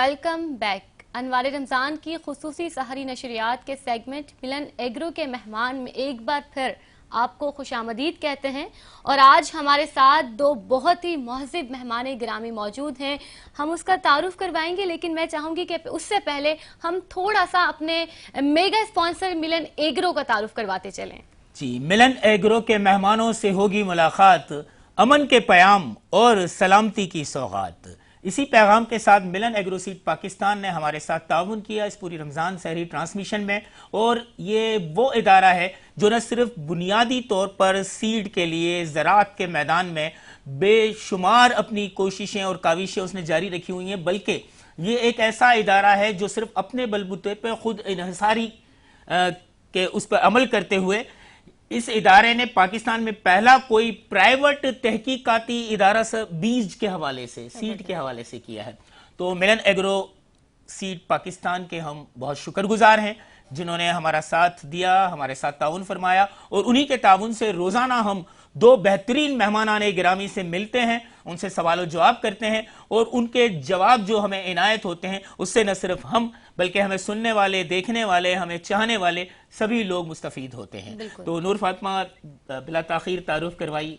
Welcome back. انوار رمضان کی خصوصی سحری نشریات کے سیگمنٹ ملن ایگرو کے مہمان میں ایک بار پھر آپ کو خوش آمدید کہتے ہیں، اور آج ہمارے ساتھ دو بہت ہی مہذب مہمان گرامی موجود ہیں۔ ہم اس کا تعارف کروائیں گے، لیکن میں چاہوں گی کہ اس سے پہلے ہم تھوڑا سا اپنے میگا اسپانسر ملن ایگرو کا تعارف کرواتے چلیں۔ جی، ملن ایگرو کے مہمانوں سے ہوگی ملاقات، امن کے پیام اور سلامتی کی سوغات۔ اسی پیغام کے ساتھ ملن ایگرو سیڈ پاکستان نے ہمارے ساتھ تعاون کیا اس پوری رمضان سحری ٹرانسمیشن میں، اور یہ وہ ادارہ ہے جو نہ صرف بنیادی طور پر سیڈ کے لیے زراعت کے میدان میں بے شمار اپنی کوششیں اور کاوشیں اس نے جاری رکھی ہوئی ہیں، بلکہ یہ ایک ایسا ادارہ ہے جو صرف اپنے بلبوتے پہ خود انحصاری کے اس پر عمل کرتے ہوئے اس ادارے نے پاکستان میں پہلا کوئی پرائیویٹ تحقیقاتی ادارہ بیج کے حوالے سے، سیڈ کے حوالے سے کیا ہے۔ تو ملن ایگرو سیڈ پاکستان کے ہم بہت شکر گزار ہیں جنہوں نے ہمارا ساتھ دیا، ہمارے ساتھ تعاون فرمایا، اور انہی کے تعاون سے روزانہ ہم دو بہترین مہمانان گرامی سے ملتے ہیں، ان سے سوال و جواب کرتے ہیں، اور ان کے جواب جو ہمیں عنایت ہوتے ہیں اس سے نہ صرف ہم بلکہ ہمیں سننے والے، دیکھنے والے، ہمیں چاہنے والے سبھی لوگ مستفید ہوتے ہیں۔ تو نور فاطمہ بلا تاخیر تعارف کروائی۔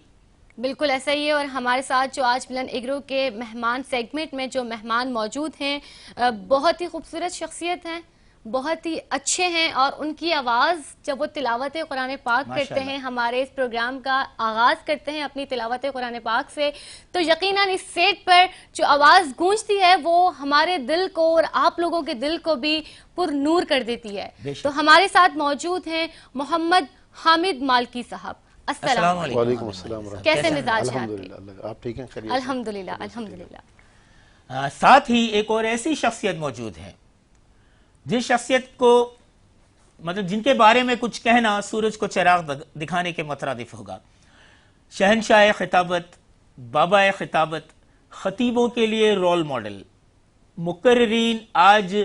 بالکل ایسا ہی ہے، اور ہمارے ساتھ جو آج ملن ایگرو کے مہمان سیگمنٹ میں جو مہمان موجود ہیں بہت ہی خوبصورت شخصیت ہیں، بہت ہی اچھے ہیں، اور ان کی آواز جب وہ تلاوت قرآن پاک کرتے ہیں، ہمارے اس پروگرام کا آغاز کرتے ہیں اپنی تلاوت قرآن پاک سے، تو یقیناً اس سیٹ پر جو آواز گونجتی ہے وہ ہمارے دل کو اور آپ لوگوں کے دل کو بھی پر نور کر دیتی ہے۔ تو ہمارے ساتھ موجود ہیں محمد حامد مالکی صاحب۔ السلام علیکم۔ وعلیکم السلام ورحمۃ اللہ۔ کیسے مزاج ہیں آپ کے؟ الحمدللہ، آپ ٹھیک ہیں؟ خیریت؟ الحمدللہ الحمدللہ۔ ساتھ ہی ایک اور ایسی شخصیت موجود ہے جس شخصیت کو مطلب جن کے بارے میں کچھ کہنا سورج کو چراغ دکھانے کے مترادف ہوگا۔ شہنشاہ خطابت، بابا خطابت، خطیبوں کے لیے رول ماڈل، مقررین، آج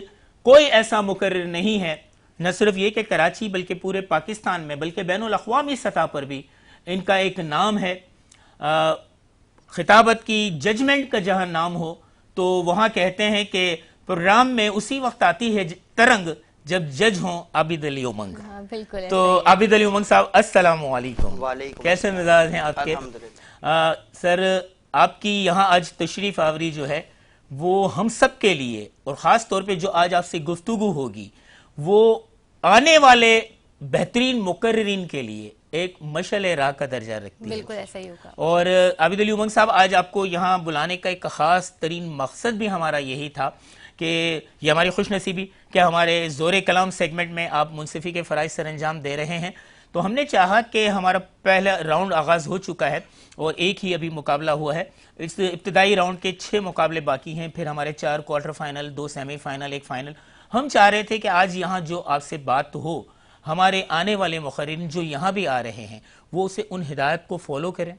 کوئی ایسا مقرر نہیں ہے نہ صرف یہ کہ کراچی بلکہ پورے پاکستان میں بلکہ بین الاقوامی سطح پر بھی ان کا ایک نام ہے۔ خطابت کی ججمنٹ کا جہاں نام ہو تو وہاں کہتے ہیں کہ پروگرام میں اسی وقت آتی ہے ترنگ جب جج ہوں عابد علی امنگ۔ تو عابد علی امنگ صاحب السلام علیکم، کیسے مزاج ہیں آپ کے؟ سر، آپ کی یہاں آج تشریف آوری جو ہے وہ ہم سب کے لیے، اور خاص طور پہ جو آج آپ سے گفتگو ہوگی، وہ آنے والے بہترین مقررین کے لیے ایک مشعل راہ کا درجہ رکھتی ہے۔ بالکل ایسا ہی ہوگا۔ اور عابد علی امنگ صاحب، آج آپ کو یہاں بلانے کا ایک خاص ترین مقصد بھی ہمارا یہی تھا کہ یہ ہماری خوش نصیبی کہ ہمارے زور کلام سیگمنٹ میں آپ منصفی کے فرائض سر انجام دے رہے ہیں، تو ہم نے چاہا کہ ہمارا پہلا راؤنڈ آغاز ہو چکا ہے اور ایک ہی ابھی مقابلہ ہوا ہے۔ اس ابتدائی راؤنڈ کے 6 مقابلے باقی ہیں، پھر ہمارے 4 quarter final, 2 semi final, 1 final. ہم چاہ رہے تھے کہ آج یہاں جو آپ سے بات ہو، ہمارے آنے والے مقررین جو یہاں بھی آ رہے ہیں وہ اسے ان ہدایت کو فالو کریں،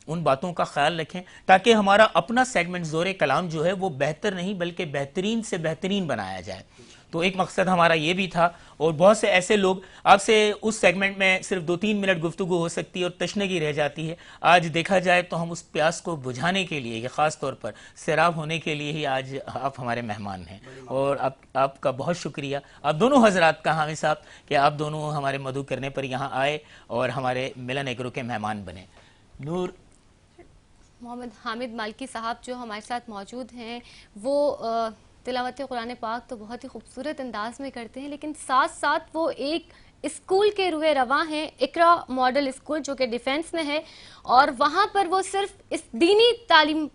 ان باتوں کا خیال رکھیں، تاکہ ہمارا اپنا سیگمنٹ زور کلام جو ہے وہ بہتر نہیں بلکہ بہترین سے بہترین بنایا جائے۔ تو ایک مقصد ہمارا یہ بھی تھا، اور بہت سے ایسے لوگ آپ سے اس سیگمنٹ میں صرف 2-3 منٹ گفتگو ہو سکتی ہے اور تشنگی رہ جاتی ہے۔ آج دیکھا جائے تو ہم اس پیاس کو بجھانے کے لیے، یہ خاص طور پر سیراب ہونے کے لیے ہی آج آپ ہمارے مہمان ہیں، اور آپ کا بہت شکریہ، آپ دونوں حضرات کا، حامد صاحب، کہ آپ دونوں ہمارے مدعو کرنے پر یہاں آئے اور ہمارے ملن ایگرو کے مہمان بنے۔ نور، محمد حامد مالکی صاحب جو ہمارے ساتھ موجود ہیں، وہ تلاوت قرآن پاک تو بہت ہی خوبصورت انداز میں کرتے ہیں، لیکن ساتھ ساتھ وہ ایک اسکول کے روح رواں ہیں، اقرا ماڈل اسکول جو کہ ڈیفنس میں ہے، اور وہاں پر وہ صرف اس دینی تعلیم،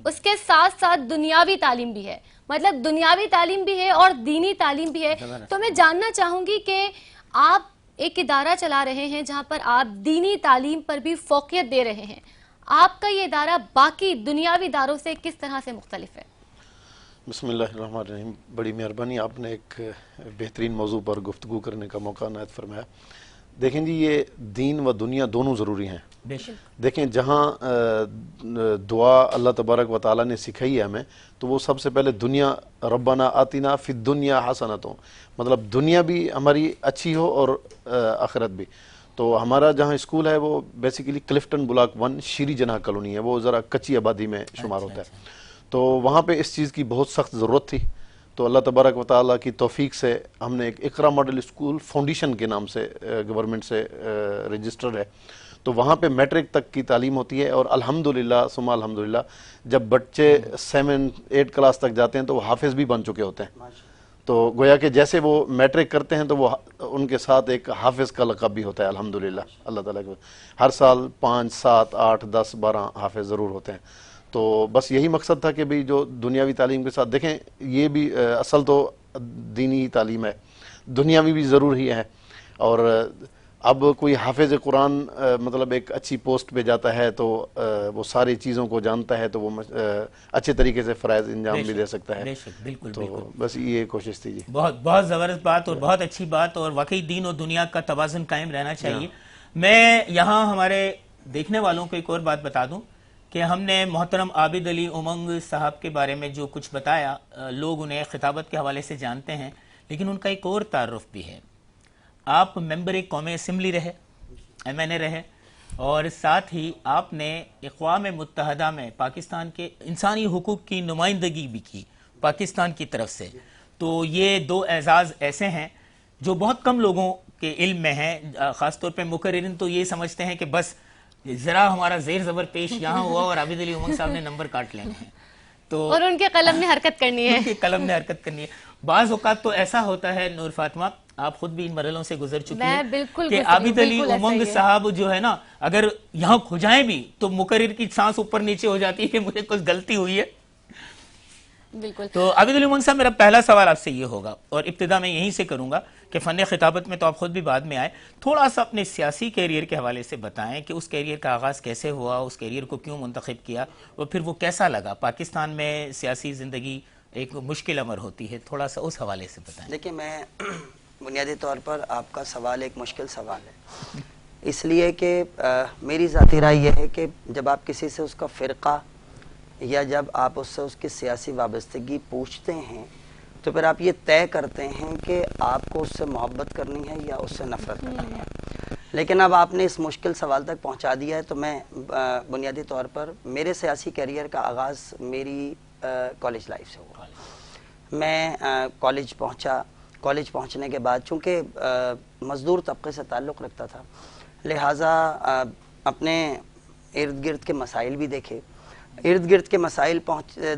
اس کے ساتھ ساتھ دنیاوی تعلیم بھی ہے، مطلب دنیاوی تعلیم بھی ہے اور دینی تعلیم بھی ہے۔ تو میں جاننا چاہوں گی کہ آپ ایک ادارہ چلا رہے ہیں جہاں پر آپ دینی تعلیم پر بھی فوقیت دے رہے ہیں، آپ کا یہ ادارہ باقی دنیاوی اداروں سے کس طرح سے مختلف ہے؟ بسم اللہ الرحمن الرحیم، بڑی مہربانی، آپ نے ایک بہترین موضوع پر گفتگو کرنے کا موقع عنایت فرمایا۔ دیکھیں جی، یہ دین و دنیا دونوں ضروری ہیں۔ دیکھیں، جہاں دعا اللہ تبارک و تعالیٰ نے سکھائی ہے ہمیں، تو وہ سب سے پہلے دنیا، ربنا آتنا فی الدنیا حسنۃ، مطلب دنیا بھی ہماری اچھی ہو اور آخرت بھی۔ تو ہمارا جہاں اسکول ہے وہ بیسیکلی کلفٹن بلاک 1 شیری جناح کالونی ہے، وہ ذرا کچی آبادی میں شمار ہوتا ہے۔ تو وہاں پہ اس چیز کی بہت سخت ضرورت تھی، تو اللہ تبارک و تعالیٰ کی توفیق سے ہم نے ایک اقرا ماڈل اسکول فاؤنڈیشن کے نام سے گورنمنٹ سے رجسٹرڈ ہے، تو وہاں پہ میٹرک تک کی تعلیم ہوتی ہے، اور الحمدللہ ثم الحمدللہ جب بچے 7-8 کلاس تک جاتے ہیں تو وہ حافظ بھی بن چکے ہوتے ہیں. تو گویا کہ جیسے وہ میٹرک کرتے ہیں تو وہ ان کے ساتھ ایک حافظ کا لقب بھی ہوتا ہے الحمدللہ. اللہ تعالیٰ کے ہر سال 5 7 8 10 12 حافظ ضرور ہوتے ہیں. تو بس یہی مقصد تھا کہ بھی جو دنیاوی تعلیم کے ساتھ دیکھیں، یہ بھی اصل تو دینی تعلیم ہے، دنیاوی بھی ضرور ہی ہے. اور اب کوئی حافظ قرآن مطلب ایک اچھی پوسٹ پہ جاتا ہے تو وہ ساری چیزوں کو جانتا ہے، تو وہ اچھے طریقے سے فرائض انجام بھی دے سکتا ہے. بالکل تو بس یہ کوشش تھی جی. بہت بہت زبردست بات اور بہت اچھی بات، اور واقعی دین و دنیا کا توازن قائم رہنا چاہیے. میں یہاں ہمارے دیکھنے والوں کو ایک اور بات بتا دوں کہ ہم نے محترم عابد علی امنگ صاحب کے بارے میں جو کچھ بتایا، لوگ انہیں خطابت کے حوالے سے جانتے ہیں، لیکن ان کا ایک اور تعارف بھی ہے. آپ ممبر قومی اسمبلی رہے، MNA رہے، اور ساتھ ہی آپ نے اقوام متحدہ میں پاکستان کے انسانی حقوق کی نمائندگی بھی کی پاکستان کی طرف سے. تو یہ 2 اعزاز ایسے ہیں جو بہت کم لوگوں کے علم میں ہیں. خاص طور پہ مقررین تو یہ سمجھتے ہیں کہ بس ذرا ہمارا زیر زبر پیش یہاں ہوا اور عابد علی امنگ صاحب نے نمبر کاٹ لینے ہیں، تو اور ان کے قلم نے حرکت کرنی ہے. ان کے قلم نے حرکت کرنی ہے. بعض اوقات تو ایسا ہوتا ہے نور فاطمہ، آپ خود بھی ان مرحلوں سے گزر چکی ہیں کہ عابد علی امنگ صاحب جو ہے نا، اگر یہاں کھجائیں بھی تو مقرر کی سانس اوپر نیچے ہو جاتی ہے کہ مجھے کچھ غلطی ہوئی ہے. بالکل. تو عابد علی امنگ صاحب، میرا پہلا سوال آپ سے یہ ہوگا، اور ابتدا میں یہیں سے کروں گا کہ فن خطابت میں تو آپ خود بھی بعد میں آئے، تھوڑا سا اپنے سیاسی کیریئر کے حوالے سے بتائیں کہ اس کیریئر کا آغاز کیسے ہوا، اس کیریئر کو کیوں منتخب کیا، اور پھر وہ کیسا لگا. پاکستان میں سیاسی زندگی ایک مشکل امر ہوتی ہے، تھوڑا سا اس حوالے سے بتائیں. دیکھیں، میں بنیادی طور پر آپ کا سوال ایک مشکل سوال ہے، اس لیے کہ میری ذاتی رائے یہ ہے کہ جب آپ کسی سے اس کا فرقہ یا جب آپ اس سے اس کی سیاسی وابستگی پوچھتے ہیں تو پھر آپ یہ طے کرتے ہیں کہ آپ کو اس سے محبت کرنی ہے یا اس سے نفرت کرنی ہے. لیکن اب آپ نے اس مشکل سوال تک پہنچا دیا ہے. تو میں بنیادی طور پر میرے سیاسی کیریئر کا آغاز میری کالج لائف سے ہوا. میں کالج پہنچا. کالج پہنچنے کے بعد چونکہ مزدور طبقے سے تعلق رکھتا تھا، لہٰذا اپنے ارد گرد کے مسائل بھی دیکھے. ارد گرد کے مسائل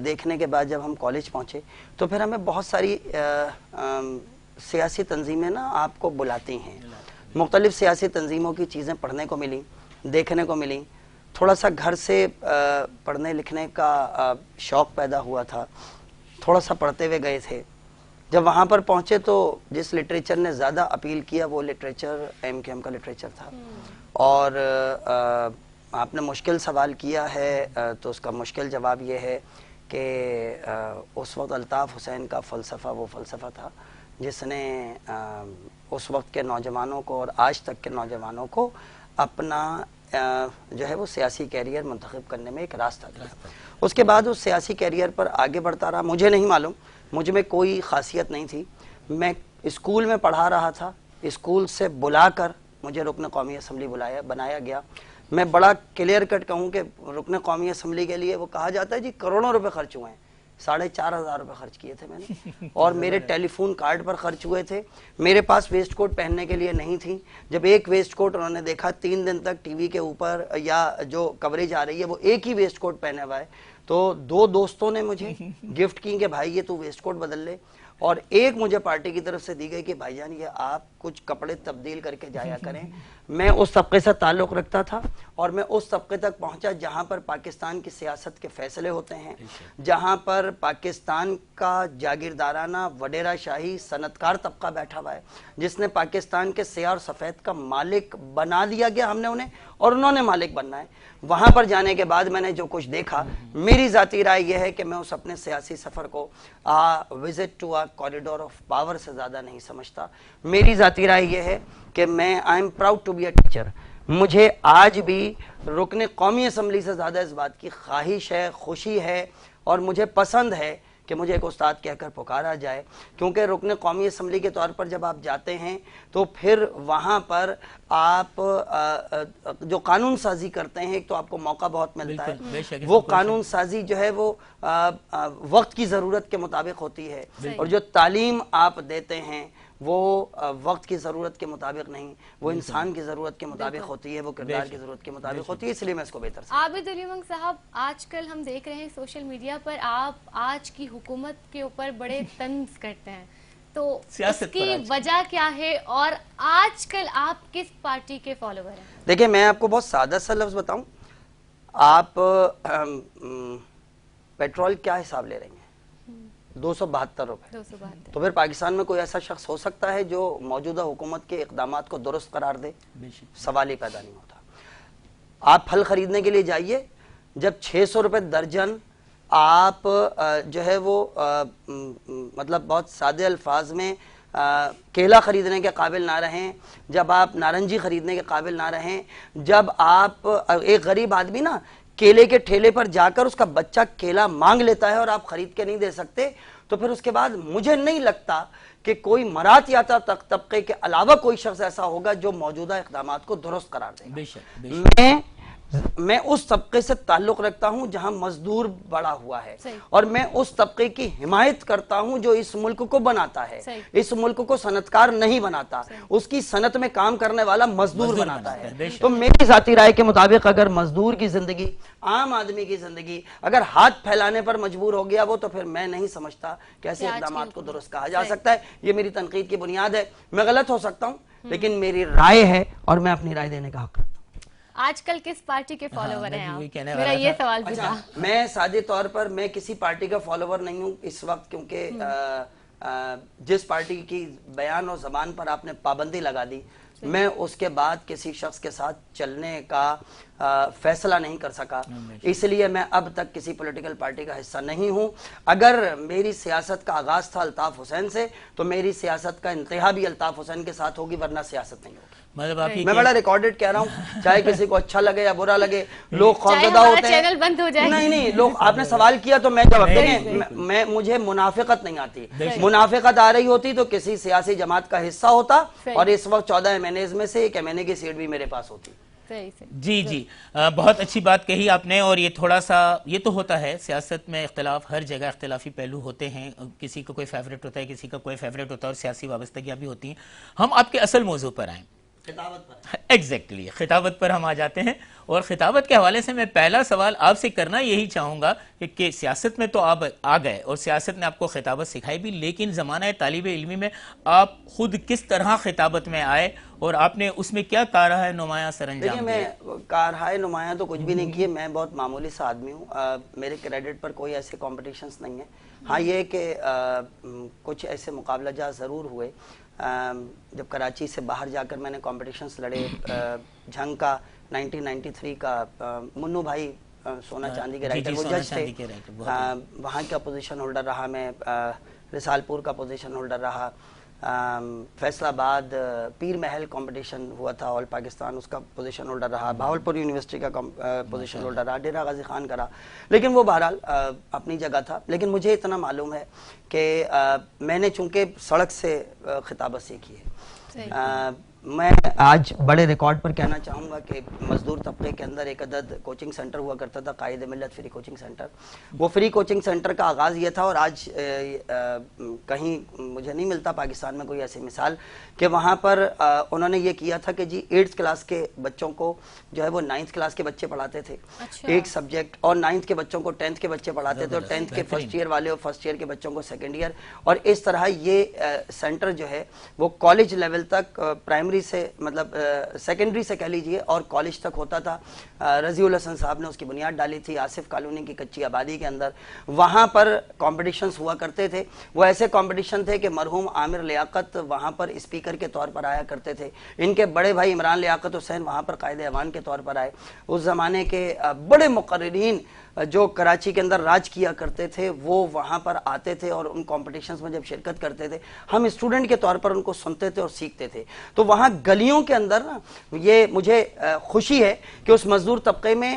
دیکھنے کے بعد جب ہم کالج پہنچے تو پھر ہمیں بہت ساری سیاسی تنظیمیں نا آپ کو بلاتی ہیں. مختلف سیاسی تنظیموں کی چیزیں پڑھنے کو ملیں، دیکھنے کو ملیں. تھوڑا سا گھر سے پڑھنے لکھنے کا شوق پیدا ہوا تھا، تھوڑا سا پڑھتے ہوئے گئے تھے. جب وہاں پر پہنچے تو جس لٹریچر نے زیادہ اپیل کیا وہ لٹریچر MKM کا لٹریچر تھا. اور آپ نے مشکل سوال کیا ہے تو اس کا مشکل جواب یہ ہے کہ اس وقت الطاف حسین کا فلسفہ وہ فلسفہ تھا جس نے اس وقت کے نوجوانوں کو اور آج تک کے نوجوانوں کو اپنا جو ہے وہ سیاسی کیریئر منتخب کرنے میں ایک راستہ دیا. اس کے بعد اس سیاسی کیریئر پر آگے بڑھتا رہا. مجھے نہیں معلوم، مجھ میں کوئی خاصیت نہیں تھی. میں اسکول میں پڑھا رہا تھا، اسکول سے بلا کر مجھے رکن قومی اسمبلی بنایا گیا. میں بڑا کلیئر کٹ کہوں کہ رکن قومی اسمبلی کے لیے وہ کہا جاتا ہے جی کروڑوں روپے خرچ ہوئے ہیں. 4,500 روپے خرچ کیے تھے میں نے، اور میرے ٹیلی فون کارڈ پر خرچ ہوئے تھے. میرے پاس ویسٹ کوٹ پہننے کے لیے نہیں تھی. جب ایک ویسٹ کوٹ انہوں نے دیکھا 3 دن تک ٹی وی کے اوپر یا جو کوریج آ رہی ہے وہ ایک ہی ویسٹ کوٹ پہنے ہوا ہے، تو 2 دوستوں نے مجھے گفٹ کی کہ بھائی یہ تو ویسٹ کوٹ بدل لے، اور ایک مجھے پارٹی کی طرف سے دی گئی کہ بھائی جان یہ آپ کچھ کپڑے تبدیل کر کے جایا کریں. میں اس طبقے سے تعلق رکھتا تھا اور میں اس طبقے تک پہنچا جہاں پر پاکستان کی سیاست کے فیصلے ہوتے ہیں، جہاں پر پاکستان کا جاگیردارانہ وڈیرہ شاہی صنعتکار طبقہ بیٹھا ہوا ہے جس نے پاکستان کے سیاہ اور سفید کا مالک بنا دیا گیا ہم نے انہیں، اور انہوں نے مالک بننا ہے. وہاں پر جانے کے بعد میں نے جو کچھ دیکھا، میری ذاتی رائے یہ ہے کہ میں اس اپنے سیاسی سفر کو visit to corridor of power سے زیادہ نہیں سمجھتا. میری ذاتی رائے یہ ہے کہ میں I am proud to be a teacher. مجھے آج بھی رکن قومی اسمبلی سے زیادہ اس بات کی خواہش ہے، خوشی ہے، اور مجھے پسند ہے کہ مجھے ایک استاد کہہ کر پکارا جائے، کیونکہ رکن قومی اسمبلی کے طور پر جب آپ جاتے ہیں تو پھر وہاں پر آپ جو قانون سازی کرتے ہیں، ایک تو آپ کو موقع بہت ملتا ہے، وہ قانون سازی جو ہے وہ وقت کی ضرورت کے مطابق ہوتی ہے، اور جو تعلیم آپ دیتے ہیں وہ وقت کی ضرورت کے مطابق نہیں، وہ انسان کی ضرورت کے مطابق ہوتی ہے، وہ کردار کی ضرورت کے مطابق ہوتی ہے، اس لیے میں اس کو بہتر سمجھتا ہوں۔ عابد علی امنگ صاحب، آج کل ہم دیکھ رہے ہیں سوشل میڈیا پر آپ آج کی حکومت کے اوپر بڑے طنز کرتے ہیں، تو اس کی وجہ کیا ہے اور آج کل آپ کس پارٹی کے فالوور ہیں؟ دیکھیں، میں آپ کو بہت سادہ سا لفظ بتاؤں، آپ پیٹرول کیا حساب لے رہی ہیں؟ 272 روپے۔ تو پھر پاکستان میں کوئی ایسا شخص ہو سکتا ہے جو موجودہ حکومت کے اقدامات کو درست قرار دے؟ سوال ہی پیدا نہیں ہوتا۔ آپ پھل خریدنے کے لیے جائیے، جب 600 روپے درجن آپ جو ہے وہ مطلب بہت سادے الفاظ میں کیلا خریدنے کے قابل نہ رہیں، جب آپ نارنجی خریدنے کے قابل نہ رہیں، جب آپ ایک غریب آدمی نا کیلے کے ٹھیلے پر جا کر اس کا بچہ کیلا مانگ لیتا ہے اور آپ خرید کے نہیں دے سکتے، تو پھر اس کے بعد مجھے نہیں لگتا کہ کوئی مرات یافتہ طبقے کے علاوہ کوئی شخص ایسا ہوگا جو موجودہ اقدامات کو درست قرار دے گا۔ میں اس طبقے سے تعلق رکھتا ہوں جہاں مزدور بڑا ہوا ہے، اور میں اس طبقے کی حمایت کرتا ہوں جو اس ملک کو بناتا ہے، اس ملک کو صنعتکار نہیں بناتا، اس کی صنعت میں کام کرنے والا مزدور بناتا ہے۔ تو میری ذاتی رائے کے مطابق اگر مزدور کی زندگی، عام آدمی کی زندگی اگر ہاتھ پھیلانے پر مجبور ہو گیا وہ، تو پھر میں نہیں سمجھتا کہ ایسے اقدامات کو درست کہا جا سکتا ہے۔ یہ میری تنقید کی بنیاد ہے، میں غلط ہو سکتا ہوں لیکن میری رائے ہے اور میں اپنی رائے دینے کا حق رکھتا ہوں۔ آج کل کس پارٹی کے فالوور ہیں آپ؟ میرا یہ سوال بھی تھا۔ میں سادے طور پر میں کسی پارٹی کا فالوور نہیں ہوں اس وقت، کیونکہ جس پارٹی کی بیان اور زبان پر آپ نے پابندی لگا دی، میں اس کے بعد کسی شخص کے ساتھ چلنے کا فیصلہ نہیں کر سکا، اس لیے میں اب تک کسی پولیٹیکل پارٹی کا حصہ نہیں ہوں۔ اگر میری سیاست کا آغاز تھا الطاف حسین سے، تو میری سیاست کا انتہا بھی الطاف حسین کے ساتھ ہوگی، ورنہ سیاست نہیں ہوگی۔ میں بڑا ریکارڈڈ کہہ رہا ہوں، چاہے کسی کو اچھا لگے یا برا لگے، لوگ خوفزدہ ہوتے ہیں۔ چینل بند ہو جائے، نہیں، لوگ، آپ نے سوال کیا تو میں جواب دیں، مجھے منافقت نہیں آتی۔ منافقت آ رہی ہوتی تو کسی سیاسی جماعت کا حصہ ہوتا، اور اس وقت 14 MNAs میں سے ایک MNA کی سیٹ بھی میرے پاس ہوتی۔ جی بہت اچھی بات کہی آپ نے، اور یہ تھوڑا سا یہ تو ہوتا ہے سیاست میں اختلاف، ہر جگہ اختلافی پہلو ہوتے ہیں، کسی کا کوئی فیوریٹ ہوتا ہے، کسی کا کوئی فیوریٹ ہوتا ہے، اور سیاسی وابستگیاں بھی ہوتی ہیں۔ ہم آپ کے اصل موضوع پر آئیں، خطابت پر۔ ایگزیکٹلی خطابت پر ہم آ جاتے ہیں، اور خطابت کے حوالے سے میں پہلا سوال آپ سے کرنا یہی چاہوں گا کہ سیاست میں تو آپ آ گئے اور سیاست نے آپ کو خطابت سکھائی بھی، لیکن زمانہ طالب علمی میں آپ خود کس طرح خطابت میں آئے اور آپ نے اس میں کیا کارہائے نمایاں سر انجام دیا؟ میں کارہائے نمایاں تو کچھ بھی نہیں کیے، میں بہت معمولی سا آدمی ہوں، میرے کریڈٹ پر کوئی ایسے کمپٹیشنز نہیں ہیں۔ ہاں یہ کہ کچھ ایسے مقابلہ جات ضرور ہوئے، جب کراچی سے باہر جا کر میں نے کمپٹیشنز لڑے، جھنگ کا 1993 کا، منو بھائی سونا چاندی کے رائٹر، وہ جج تھے، وہاں کا پوزیشن ہولڈر رہا میں، رسال پور کا پوزیشن ہولڈر رہا، فیصل آباد پیر محل کمپٹیشن ہوا تھا آل پاکستان، اس کا پوزیشن ہولڈر رہا، بہاولپور یونیورسٹی کا پوزیشن ہولڈر رہا، ڈیرہ غازی خان کا رہا، لیکن وہ بہرحال اپنی جگہ تھا۔ لیکن مجھے اتنا معلوم ہے کہ میں نے چونکہ سڑک سے خطابت سیکھی ہے، میں آج بڑے ریکارڈ پر کہنا چاہوں گا کہ مزدور طبقے کے اندر ایک عدد کوچنگ سینٹر ہوا کرتا تھا، قائد ملت فری کوچنگ سینٹر۔ وہ فری کوچنگ سینٹر کا آغاز یہ تھا، اور آج کہیں مجھے نہیں ملتا پاکستان میں کوئی ایسی مثال کہ وہاں پر انہوں نے یہ کیا تھا کہ جی 8th کلاس کے بچوں کو جو ہے وہ 9th کلاس کے بچے پڑھاتے تھے ایک سبجیکٹ، اور 9th کے بچوں کو 10th کے بچے پڑھاتے تھے، اور 10th کے فرسٹ ایئر والے اور فرسٹ ایئر کے بچوں کو سیکنڈ ایئر، اور اس طرح یہ سینٹر جو ہے وہ کالج لیول تک، پرائمری سے مطلب سیکنڈری سے کہہ لیجئے اور کالج تک ہوتا تھا۔ رضی الحسن صاحب نے اس کی بنیاد ڈالی تھی آصف کالونی کی کچی آبادی کے اندر۔ وہاں پر کمپٹیشنز ہوا کرتے تھے، وہ ایسے کمپٹیشن تھے کہ مرحوم عامر لیاقت وہاں پر اسپیکر کے طور پر آیا کرتے تھے، ان کے بڑے بھائی عمران لیاقت حسین وہاں پر قائد ایوان کے طور پر آئے۔ اس زمانے کے بڑے مقررین جو کراچی کے اندر راج کیا کرتے تھے وہ وہاں پر آتے تھے، اور ان کمپٹیشنز میں جب شرکت کرتے تھے ہم اسٹوڈنٹ کے طور پر ان کو سنتے تھے اور سیکھتے تھے۔ تو وہاں گلیوں کے اندر نا، یہ مجھے خوشی ہے کہ اس مزدور طبقے میں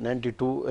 92